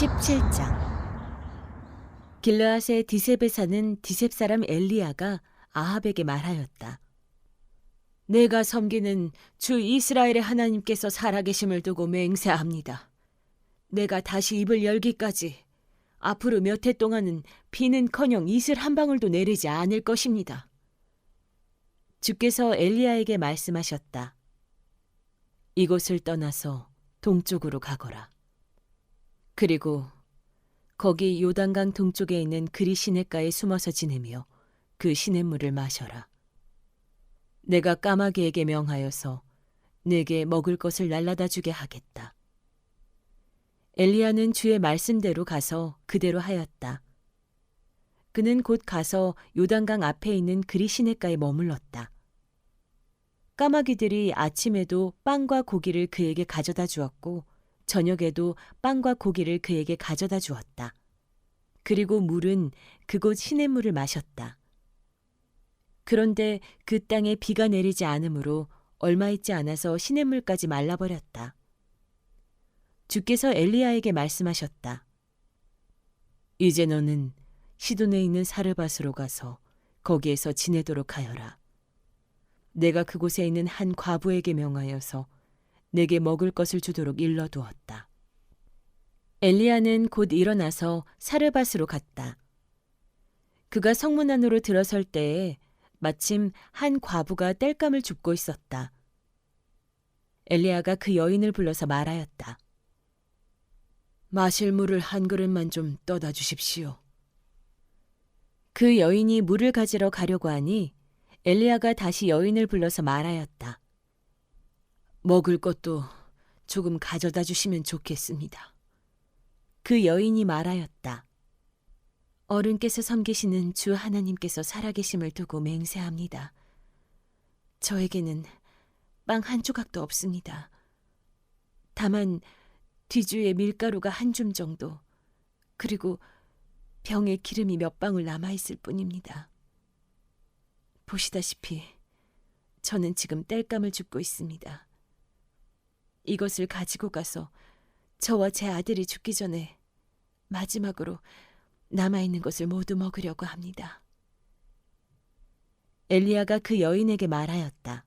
17장. 길르앗의 디셉에 사는 디셉 사람 엘리야가 아합에게 말하였다. 내가 섬기는 주 이스라엘의 하나님께서 살아계심을 두고 맹세합니다. 내가 다시 입을 열기까지 앞으로 몇 해 동안은 비는커녕 이슬 한 방울도 내리지 않을 것입니다. 주께서 엘리야에게 말씀하셨다. 이곳을 떠나서 동쪽으로 가거라. 그리고 거기 요단강 동쪽에 있는 그리 시냇가에 숨어서 지내며 그 시냇물을 마셔라. 내가 까마귀에게 명하여서 내게 먹을 것을 날라다 주게 하겠다. 엘리야는 주의 말씀대로 가서 그대로 하였다. 그는 곧 가서 요단강 앞에 있는 그리 시냇가에 머물렀다. 까마귀들이 아침에도 빵과 고기를 그에게 가져다 주었고 저녁에도 빵과 고기를 그에게 가져다 주었다. 그리고 물은 그곳 시냇물을 마셨다. 그런데 그 땅에 비가 내리지 않으므로 얼마 있지 않아서 시냇물까지 말라버렸다. 주께서 엘리야에게 말씀하셨다. 이제 너는 시돈에 있는 사르밧으로 가서 거기에서 지내도록 하여라. 내가 그곳에 있는 한 과부에게 명하여서 내게 먹을 것을 주도록 일러두었다. 엘리야는 곧 일어나서 사르밧으로 갔다. 그가 성문 안으로 들어설 때에 마침 한 과부가 땔감을 줍고 있었다. 엘리야가 그 여인을 불러서 말하였다. 마실 물을 한 그릇만 좀 떠다 주십시오. 그 여인이 물을 가지러 가려고 하니 엘리야가 다시 여인을 불러서 말하였다. 먹을 것도 조금 가져다 주시면 좋겠습니다. 그 여인이 말하였다. 어른께서 섬기시는 주 하나님께서 살아계심을 두고 맹세합니다. 저에게는 빵 한 조각도 없습니다. 다만 뒤주에 밀가루가 한 줌 정도, 그리고 병에 기름이 몇 방울 남아있을 뿐입니다. 보시다시피 저는 지금 땔감을 줍고 있습니다. 이것을 가지고 가서 저와 제 아들이 죽기 전에 마지막으로 남아있는 것을 모두 먹으려고 합니다. 엘리야가 그 여인에게 말하였다.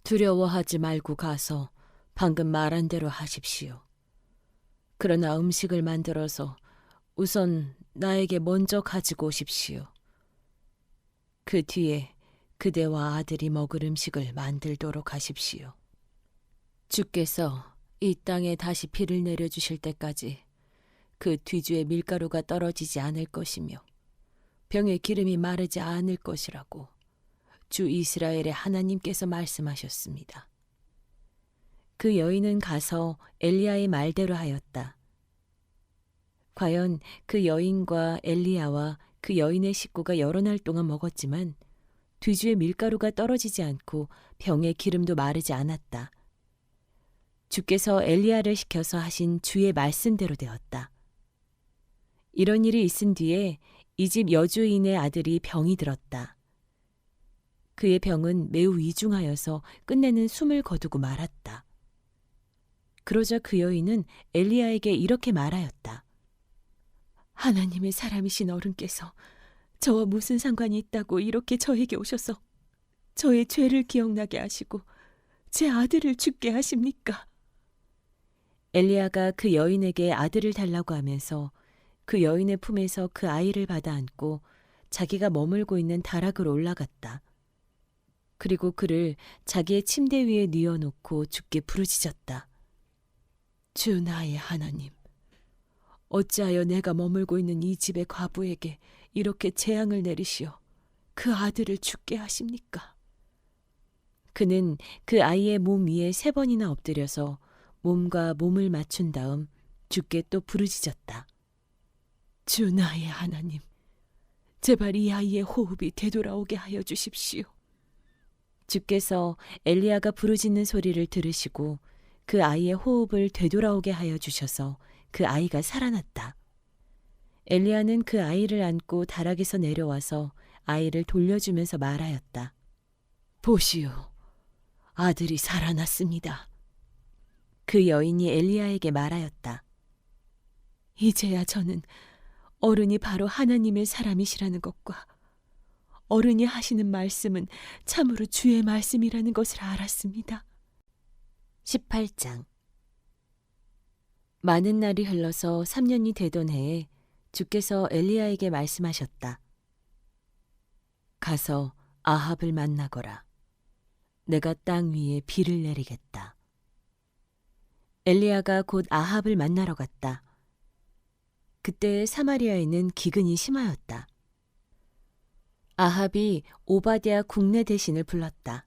두려워하지 말고 가서 방금 말한 대로 하십시오. 그러나 음식을 만들어서 우선 나에게 먼저 가지고 오십시오. 그 뒤에 그대와 아들이 먹을 음식을 만들도록 하십시오. 주께서 이 땅에 다시 비를 내려주실 때까지 그 뒤주에 밀가루가 떨어지지 않을 것이며 병에 기름이 마르지 않을 것이라고 주 이스라엘의 하나님께서 말씀하셨습니다. 그 여인은 가서 엘리야의 말대로 하였다. 과연 그 여인과 엘리야와 그 여인의 식구가 여러 날 동안 먹었지만 뒤주에 밀가루가 떨어지지 않고 병에 기름도 마르지 않았다. 주께서 엘리야를 시켜서 하신 주의 말씀대로 되었다. 이런 일이 있은 뒤에 이 집 여주인의 아들이 병이 들었다. 그의 병은 매우 위중하여서 끝내는 숨을 거두고 말았다. 그러자 그 여인은 엘리야에게 이렇게 말하였다. 하나님의 사람이신 어른께서 저와 무슨 상관이 있다고 이렇게 저에게 오셔서 저의 죄를 기억나게 하시고 제 아들을 죽게 하십니까? 엘리야가 그 여인에게 아들을 달라고 하면서 그 여인의 품에서 그 아이를 받아 안고 자기가 머물고 있는 다락으로 올라갔다. 그리고 그를 자기의 침대 위에 뉘어놓고 주께 부르짖었다. 주 나의 하나님, 어찌하여 내가 머물고 있는 이 집의 과부에게 이렇게 재앙을 내리시어 그 아들을 죽게 하십니까? 그는 그 아이의 몸 위에 3번이나 엎드려서 몸과 몸을 맞춘 다음 주께 또 부르짖었다. 주 나의 하나님, 제발 이 아이의 호흡이 되돌아오게 하여 주십시오. 주께서 엘리야가 부르짖는 소리를 들으시고 그 아이의 호흡을 되돌아오게 하여 주셔서 그 아이가 살아났다. 엘리야는 그 아이를 안고 다락에서 내려와서 아이를 돌려주면서 말하였다. 보시오, 아들이 살아났습니다. 그 여인이 엘리야에게 말하였다. 이제야 저는 어른이 바로 하나님의 사람이시라는 것과 어른이 하시는 말씀은 참으로 주의 말씀이라는 것을 알았습니다. 18장. 많은 날이 흘러서 3년이 되던 해에 주께서 엘리야에게 말씀하셨다. 가서 아합을 만나거라. 내가 땅 위에 비를 내리겠다. 엘리야가 곧 아합을 만나러 갔다. 그때 사마리아에는 기근이 심하였다. 아합이 오바댜 국내 대신을 불렀다.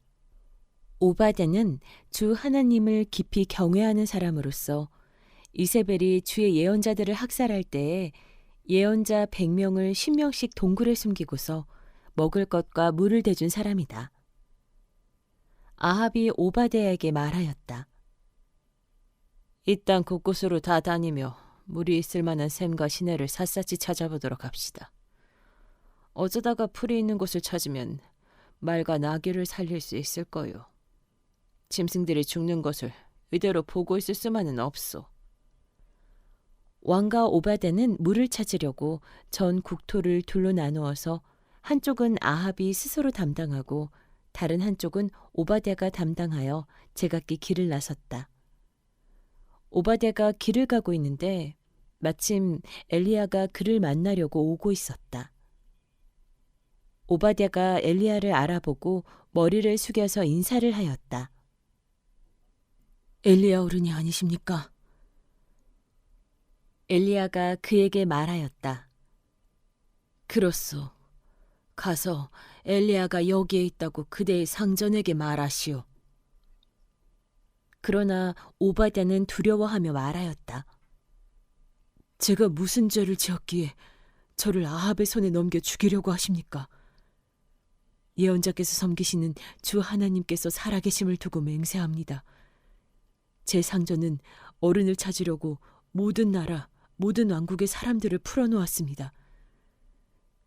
오바댜는 주 하나님을 깊이 경외하는 사람으로서 이세벨이 주의 예언자들을 학살할 때에 예언자 100명을 10명씩 동굴에 숨기고서 먹을 것과 물을 대준 사람이다. 아합이 오바댜에게 말하였다. 이 땅 곳곳으로 다 다니며 물이 있을 만한 샘과 시내를 샅샅이 찾아보도록 합시다. 어쩌다가 풀이 있는 곳을 찾으면 말과 나귀를 살릴 수 있을 거요. 짐승들이 죽는 것을 이대로 보고 있을 수만은 없소. 왕과 오바댜는 물을 찾으려고 전 국토를 둘로 나누어서 한쪽은 아합이 스스로 담당하고 다른 한쪽은 오바댜가 담당하여 제각기 길을 나섰다. 오바댜가 길을 가고 있는데 마침 엘리야가 그를 만나려고 오고 있었다. 오바댜가 엘리야를 알아보고 머리를 숙여서 인사를 하였다. 엘리야 어른이 아니십니까? 엘리야가 그에게 말하였다. 그렇소. 가서 엘리야가 여기에 있다고 그대의 상전에게 말하시오. 그러나 오바댜는 두려워하며 말하였다. 제가 무슨 죄를 지었기에 저를 아합의 손에 넘겨 죽이려고 하십니까? 예언자께서 섬기시는 주 하나님께서 살아계심을 두고 맹세합니다. 제 상전은 어른을 찾으려고 모든 나라, 모든 왕국의 사람들을 풀어놓았습니다.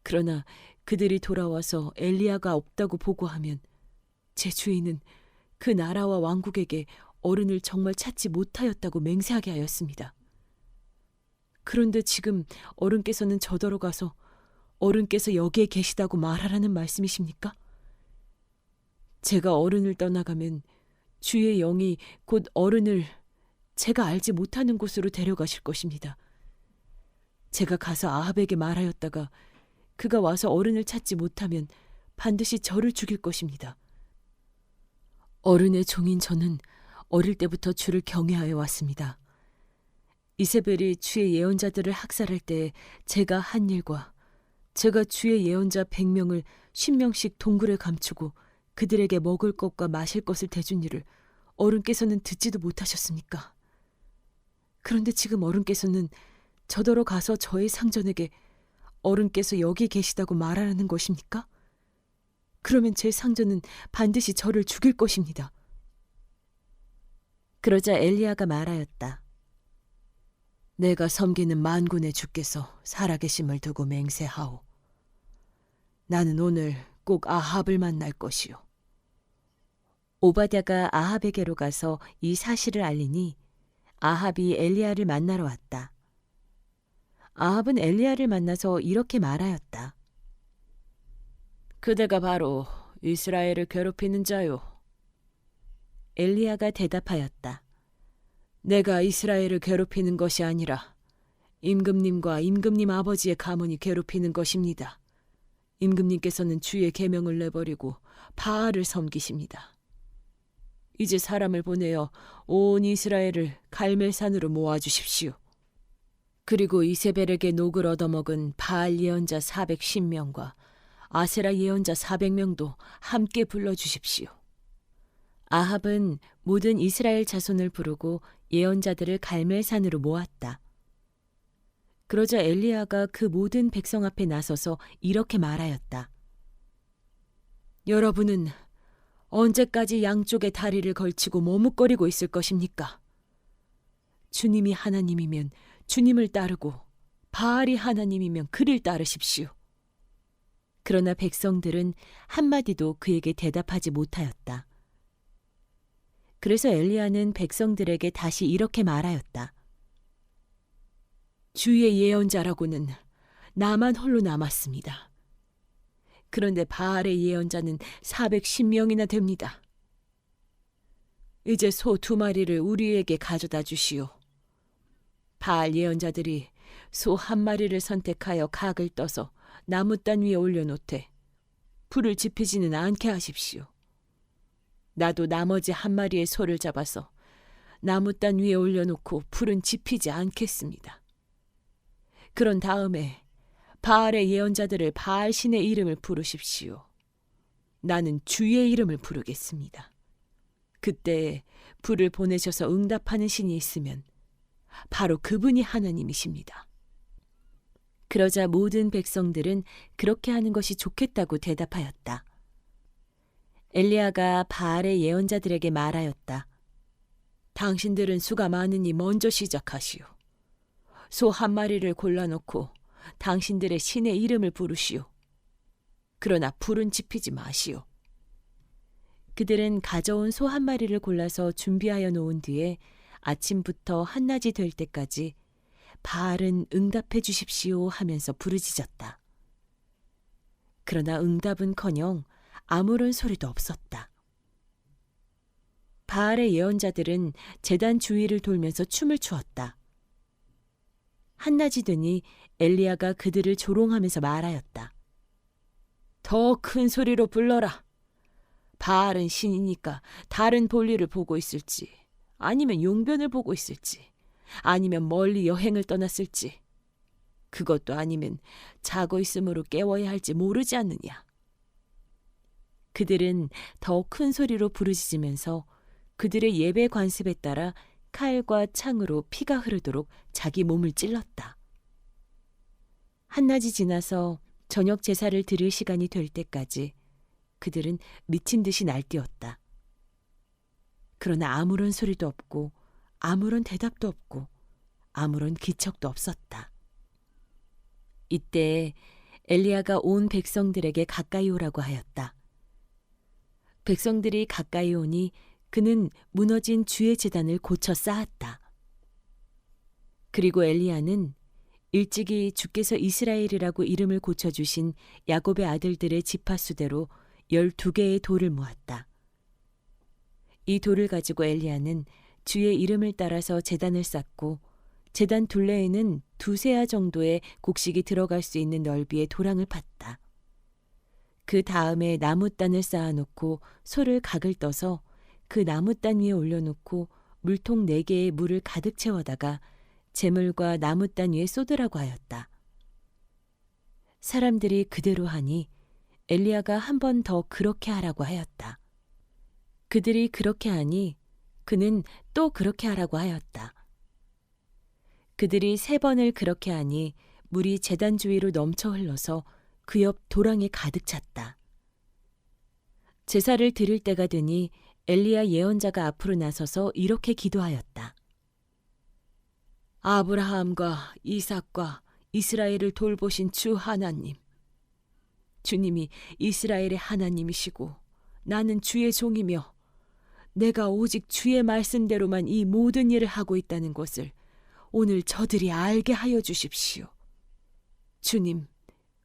그러나 그들이 돌아와서 엘리야가 없다고 보고하면 제 주인은 그 나라와 왕국에게 어른을 정말 찾지 못하였다고 맹세하게 하였습니다. 그런데 지금 어른께서는 저더러 가서 어른께서 여기에 계시다고 말하라는 말씀이십니까? 제가 어른을 떠나가면 주의 영이 곧 어른을 제가 알지 못하는 곳으로 데려가실 것입니다. 제가 가서 아합에게 말하였다가 그가 와서 어른을 찾지 못하면 반드시 저를 죽일 것입니다. 어른의 종인 저는 어릴 때부터 주를 경외하여 왔습니다. 이세벨이 주의 예언자들을 학살할 때 제가 한 일과 제가 주의 예언자 100명을 10명씩 동굴에 감추고 그들에게 먹을 것과 마실 것을 대준 일을 어른께서는 듣지도 못하셨습니까? 그런데 지금 어른께서는 저더러 가서 저의 상전에게 어른께서 여기 계시다고 말하라는 것입니까? 그러면 제 상전은 반드시 저를 죽일 것입니다. 그러자 엘리야가 말하였다. 내가 섬기는 만군의 주께서 살아계심을 두고 맹세하오. 나는 오늘 꼭 아합을 만날 것이오. 오바댜가 아합에게로 가서 이 사실을 알리니 아합이 엘리야를 만나러 왔다. 아합은 엘리야를 만나서 이렇게 말하였다. 그대가 바로 이스라엘을 괴롭히는 자요. 엘리야가 대답하였다. 내가 이스라엘을 괴롭히는 것이 아니라 임금님과 임금님 아버지의 가문이 괴롭히는 것입니다. 임금님께서는 주의 계명을 내버리고 바알을 섬기십니다. 이제 사람을 보내어 온 이스라엘을 갈멜산으로 모아주십시오. 그리고 이세벨에게 녹을 얻어먹은 바알 예언자 410명과 아세라 예언자 400명도 함께 불러주십시오. 아합은 모든 이스라엘 자손을 부르고 예언자들을 갈멜산으로 모았다. 그러자 엘리야가 그 모든 백성 앞에 나서서 이렇게 말하였다. 여러분은 언제까지 양쪽에 다리를 걸치고 머뭇거리고 있을 것입니까? 주님이 하나님이면 주님을 따르고 바알이 하나님이면 그를 따르십시오. 그러나 백성들은 한마디도 그에게 대답하지 못하였다. 그래서 엘리야는 백성들에게 다시 이렇게 말하였다. 주의 예언자라고는 나만 홀로 남았습니다. 그런데 바알의 예언자는 410명이나 됩니다. 이제 소 2마리를 우리에게 가져다 주시오. 바알 예언자들이 소 1마리를 선택하여 각을 떠서 나무단 위에 올려놓되 불을 지피지는 않게 하십시오. 나도 나머지 1마리의 소를 잡아서 나무단 위에 올려놓고 불은 지피지 않겠습니다. 그런 다음에 바알의 예언자들을 바알 신의 이름을 부르십시오. 나는 주의 이름을 부르겠습니다. 그때 불을 보내셔서 응답하는 신이 있으면 바로 그분이 하나님이십니다. 그러자 모든 백성들은 그렇게 하는 것이 좋겠다고 대답하였다. 엘리야가 바알의 예언자들에게 말하였다. 당신들은 수가 많으니 먼저 시작하시오. 소 1마리를 골라놓고 당신들의 신의 이름을 부르시오. 그러나 불은 지피지 마시오. 그들은 가져온 소 1마리를 골라서 준비하여 놓은 뒤에 아침부터 한낮이 될 때까지 바알은 응답해 주십시오 하면서 부르짖었다. 그러나 응답은커녕 아무런 소리도 없었다. 바알의 예언자들은 제단 주위를 돌면서 춤을 추었다. 한낮이 되니 엘리야가 그들을 조롱하면서 말하였다. 더 큰 소리로 불러라. 바알은 신이니까 다른 볼일을 보고 있을지, 아니면 용변을 보고 있을지, 아니면 멀리 여행을 떠났을지, 그것도 아니면 자고 있으므로 깨워야 할지 모르지 않느냐. 그들은 더 큰 소리로 부르짖으면서 그들의 예배 관습에 따라 칼과 창으로 피가 흐르도록 자기 몸을 찔렀다. 한낮이 지나서 저녁 제사를 드릴 시간이 될 때까지 그들은 미친 듯이 날뛰었다. 그러나 아무런 소리도 없고 아무런 대답도 없고 아무런 기척도 없었다. 이때 엘리야가 온 백성들에게 가까이 오라고 하였다. 백성들이 가까이 오니 그는 무너진 주의 제단을 고쳐 쌓았다. 그리고 엘리야는 일찍이 주께서 이스라엘이라고 이름을 고쳐주신 야곱의 아들들의 지파수대로 12개의 돌을 모았다. 이 돌을 가지고 엘리야는 주의 이름을 따라서 제단을 쌓고 제단 둘레에는 2세아 정도의 곡식이 들어갈 수 있는 넓이의 도랑을 팠다. 그 다음에 나무단을 쌓아놓고 소를 각을 떠서 그 나무단 위에 올려놓고 물통 4개에 물을 가득 채워다가 재물과 나무단 위에 쏟으라고 하였다. 사람들이 그대로 하니 엘리야가 한 번 더 그렇게 하라고 하였다. 그들이 그렇게 하니 그는 또 그렇게 하라고 하였다. 그들이 3번을 그렇게 하니 물이 제단 주위로 넘쳐 흘러서 그 옆 도랑에 가득 찼다. 제사를 드릴 때가 되니 엘리야 예언자가 앞으로 나서서 이렇게 기도하였다. 아브라함과 이삭과 이스라엘을 돌보신 주 하나님, 주님이 이스라엘의 하나님이시고 나는 주의 종이며 내가 오직 주의 말씀대로만 이 모든 일을 하고 있다는 것을 오늘 저들이 알게 하여 주십시오. 주님,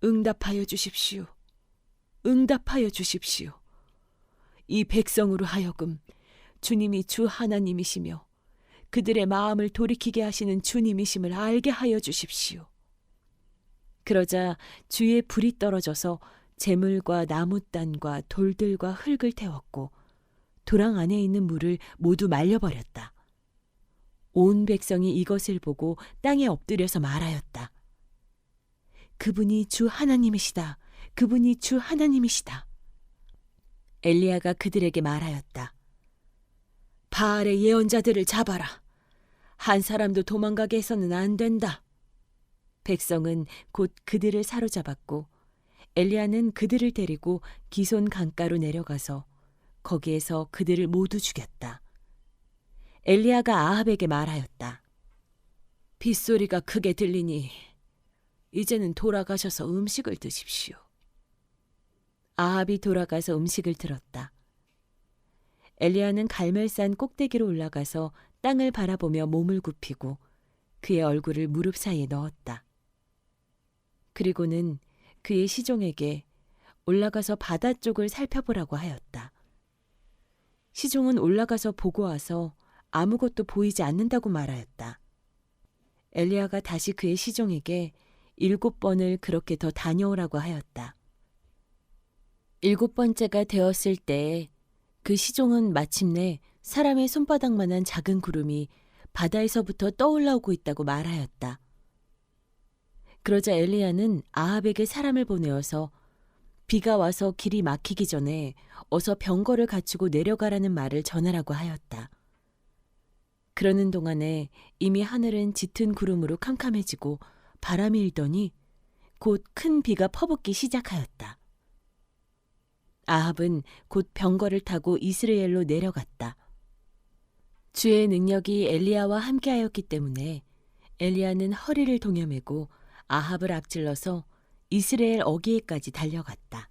응답하여 주십시오. 응답하여 주십시오. 이 백성으로 하여금 주님이 주 하나님이시며 그들의 마음을 돌이키게 하시는 주님이심을 알게 하여 주십시오. 그러자 주의 불이 떨어져서 재물과 나무단과 돌들과 흙을 태웠고 도랑 안에 있는 물을 모두 말려버렸다. 온 백성이 이것을 보고 땅에 엎드려서 말하였다. 그분이 주 하나님이시다. 그분이 주 하나님이시다. 엘리야가 그들에게 말하였다. 바알의 예언자들을 잡아라. 한 사람도 도망가게 해서는 안 된다. 백성은 곧 그들을 사로잡았고 엘리야는 그들을 데리고 기손 강가로 내려가서 거기에서 그들을 모두 죽였다. 엘리야가 아합에게 말하였다. 빗소리가 크게 들리니 이제는 돌아가셔서 음식을 드십시오. 아합이 돌아가서 음식을 들었다. 엘리야는 갈멜산 꼭대기로 올라가서 땅을 바라보며 몸을 굽히고 그의 얼굴을 무릎 사이에 넣었다. 그리고는 그의 시종에게 올라가서 바다 쪽을 살펴보라고 하였다. 시종은 올라가서 보고 와서 아무것도 보이지 않는다고 말하였다. 엘리야가 다시 그의 시종에게 7번을 그렇게 더 다녀오라고 하였다. 7번째가 되었을 때에 그 시종은 마침내 사람의 손바닥만한 작은 구름이 바다에서부터 떠올라오고 있다고 말하였다. 그러자 엘리야는 아합에게 사람을 보내어서 비가 와서 길이 막히기 전에 어서 병거를 갖추고 내려가라는 말을 전하라고 하였다. 그러는 동안에 이미 하늘은 짙은 구름으로 캄캄해지고 바람이 일더니 곧 큰 비가 퍼붓기 시작하였다. 아합은 곧 병거를 타고 이스라엘로 내려갔다. 주의 능력이 엘리야와 함께하였기 때문에 엘리야는 허리를 동여매고 아합을 앞질러서 이스라엘 어귀에까지 달려갔다.